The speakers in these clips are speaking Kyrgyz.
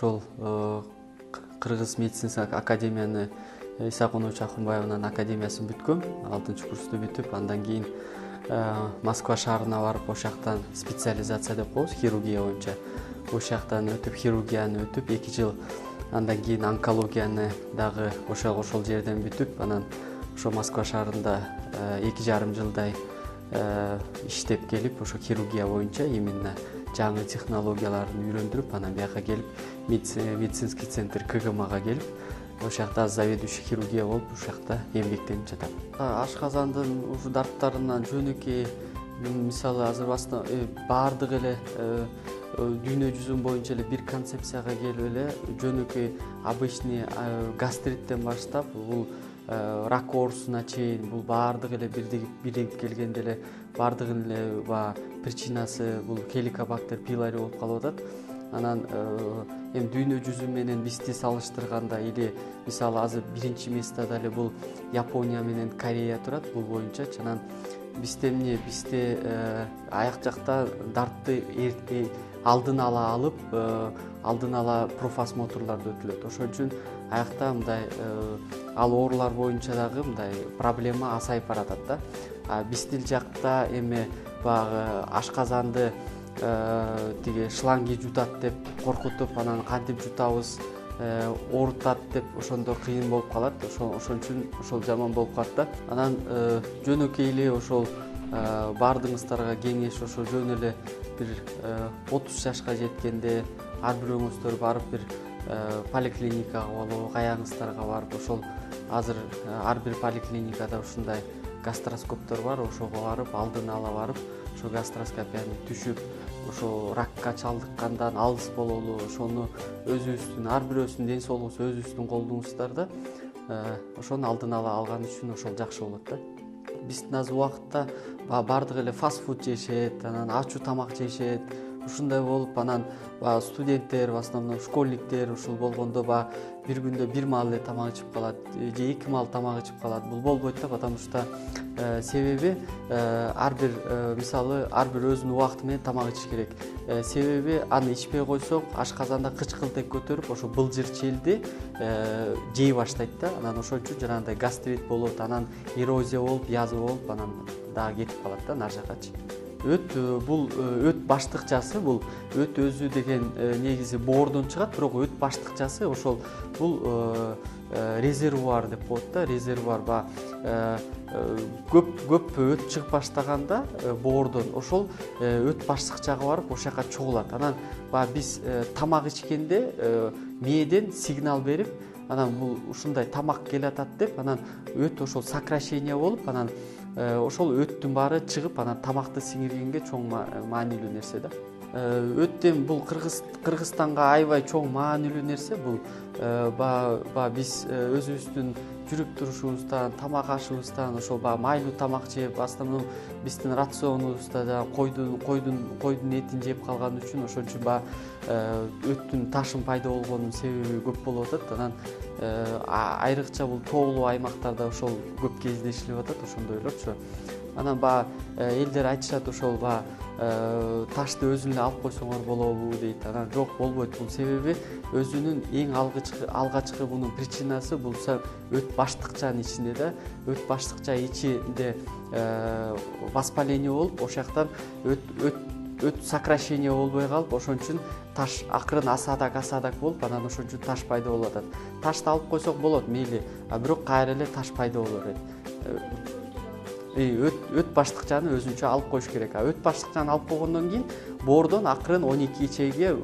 ошол Кыргыз медициналық академияны Иса Коонович Акунбаевнын академиясын бүткөм, 6-курсту бүтүп, андан кийин Москва шаарына барып, ошол жактан специализация деп коебуз, хирургия боюнча. Ошол жактан өтүп, хирургияны өтүп, 2 жыл андан кийин онкологияны дагы ошол жерден бүтүп, анан ошо Москва шаарында 2,5 жылдай иштеп келип, ошо хирургия боюнча именно жаңы технологияларын үйрөндүрүп, анан бияка келип медицинский центр КГМга келип, ошол жакта заведующий хирургия болуп, ошол жакта эмгектенип жатам. Ашказандын ушу дарттарынан жөнөкөй, мисалы азыр баардык эле дүйнө жүзүн боюнча эле бир концепцияга келип эле жөнөкөй обычный гастриттен баштап, бул рак оорусуна чейин, бул баардык эле бирдиктеп келгенде эле баардыгынын эле причинасы бул Helicobacter pylori болуп калып атат. Анан эми дүйнө жүзү менен бизди салыштырганда, или мисалы азыр биринчи местада эле бул Япония менен Корея турат бул боюнча. Анан бизде аяк жакта дартты алдын ала алып, алдын ала профосмотрларды өтүлөт. Ошон үчүн аякта мындай ал оорулар боюнча дагы мындай проблема азайып баратат да. Биздин жакта эми баягы ашказанды тиги шланги жутат деп коркутуп, анан кантип жутабыз, оорутат деп ошондо кыйын болуп калат. Ошон үчүн ошол жаман болуп калат да. Анан жөнөкөй эле ошол баардыгыңыздарга кеңеш, ошо жөн эле бир 30 жашка жеткенде ар бирөөңүздөр барып бир поликлиникага болобу, каяңыздарга барып, ошол азыр ар бир поликлиникада ушундай гастроскоптор бар, ошого барып, алдын ала барып, ошо гастроскопияны түшүп, ошо ракка чалдыккандан алыс бололу, ошону өзүбүздүн, ар бирөөбүздүн ден соолугубуз өзүбүздүн колдуңуздарда, ошону алдын ала алган үчүн ошол жакшы болот да. Биздин азыр убакытта баардык эле фастфуд жешет, анан ачуу тамак жешет. Ушундай болуп, анан студенттер, в основном школьниктер ушул болгондо бир күндө бир маал эле тамак ичип калат, же 2 маал тамак ичип калат. Бул болбойт да, потому что себеби ар бир мисалы ар бир өзүнүн убакыты менен тамак ичиш керек. Себеби аны ичпей койсок, ашказанда кычкылтек көтөрүп, ошо былжыр челди жей баштайт да. Анан ошон үчүн жанагындай гастрит болот, анан эрозия болуп, язва болуп, анан дагы кетип калат да нар жакачы. Бул өт баштыкчасы, бул өт өзү деген негизи боордон чыгат, бирок өт баштыкчасы ошол бул резервуар деп коет да, резервуар көп өт чыгып баштаганда боордон ошол өт баштыкчага барып ошол жака чогулат. Анан биз тамак ичкенде мээден сигнал берип, анан бул ушундай тамак келатат деп, анан өт ошол сокращение болуп, анан ошол өттүн баары чыгып, анан тамакты сиңиргенге чоң маанилүү нерсе да. Өт эми бул Кыргызстанга аябай чоң маанилүү нерсе. Бул биз өзүбүздүн жүрүп турушубуздан, тамак ашыбыздан, ошол майлуу тамак жеп, в основном биздин рационубузда да койдун этин жеп калган үчүн, ошон үчүн өттүн ташын пайда болгонунун себеби көп болуп атат. Анан айрыкча бул тоолуу аймактарда ошол көп кездешилип атат, ошондой ойлорчу. Анан элдер айтышат, ошол ташты өзүң эле алып койсоңор болобу дейт. Анан жок, болбойт. Бул себеби өзүнүн эң алгачкы бунун причинасы бул өт баштыкчанын ичинде да. Өт баштыкча ичинде воспаление болуп, ошол жактан өт сокращение болбой калып, ошон үчүн таш акырын асадак болуп, анан ошон үчүн таш пайда болуп атат. Ташты алып койсок болот, мейли, бирок кайра эле таш пайда болор. Өт баштыкчаны өзүнчө алып коюш керек. Өт баштыкчаны алып койгондон кийин боордон акырын 12 чейге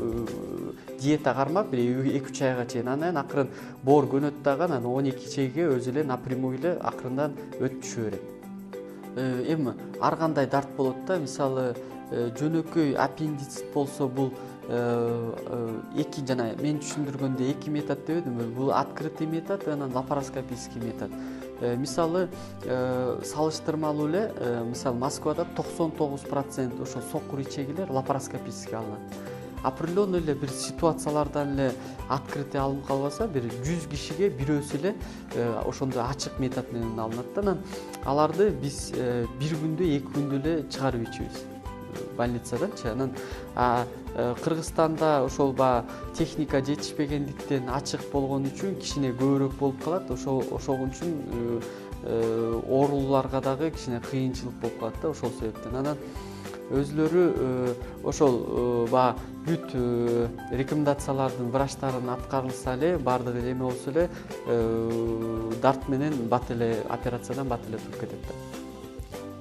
диета кармап, 2-3 айга чейин, анан акырын боор көнөт дагы, анан 12 чейге өзү эле напрямую эле акырындан өт түшө берет. Эми ар кандай дарт болот да, мисалы жөнөкөй аппендицит болсо, бул жана мен түшүндүргөндө 2 метод дебедимби? Бул открытый метод, анан лапароскопический метод. Мисалы салыштырмалуу эле, мисалы Москвада 99% ошо сокур ичегилер лапароскопический алынат. Определенный эле бир ситуациялардан эле открытый алынып калбаса, бир 100 кишиге бирөөсү эле ошондой ачык метод менен алынат да. Анан аларды биз бир күндө, 2 күндө эле чыгарып ичебиз. больницаданчы. Анан Кыргызстанда ошол техника жетишпегендиктен ачык болгон үчүн кичине көбүрөөк болуп калат. Ошол үчүн оорулууларга дагы кичине кыйынчылык болуп калат да ошол себептен. Анан өзлөрү ошол бүт рекомендациялардын врачтарын аткарылса эле, баардыгы эме болсо эле, дарт менен бат эле операциядан бат эле туруп кетет да.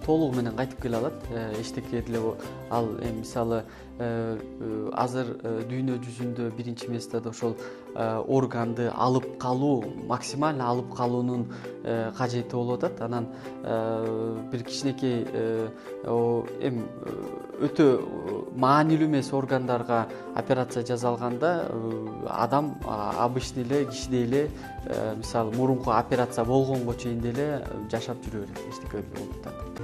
Толугу менен кайтып келе алат. Эчтеке деле ал мисалы азыр дүйнө жүзүндө биринчи месттеде ошол органды алып калуу, максимально алып калуунун кажети болуп атат. Анан бир кичинекей өтө маанилүү эмес органдарга операция жасалганда адам обычный эле кишидей эле, мисалы мурунку операция болгонго чейин деле жашап жүрө берет, эчтеке болуп атат.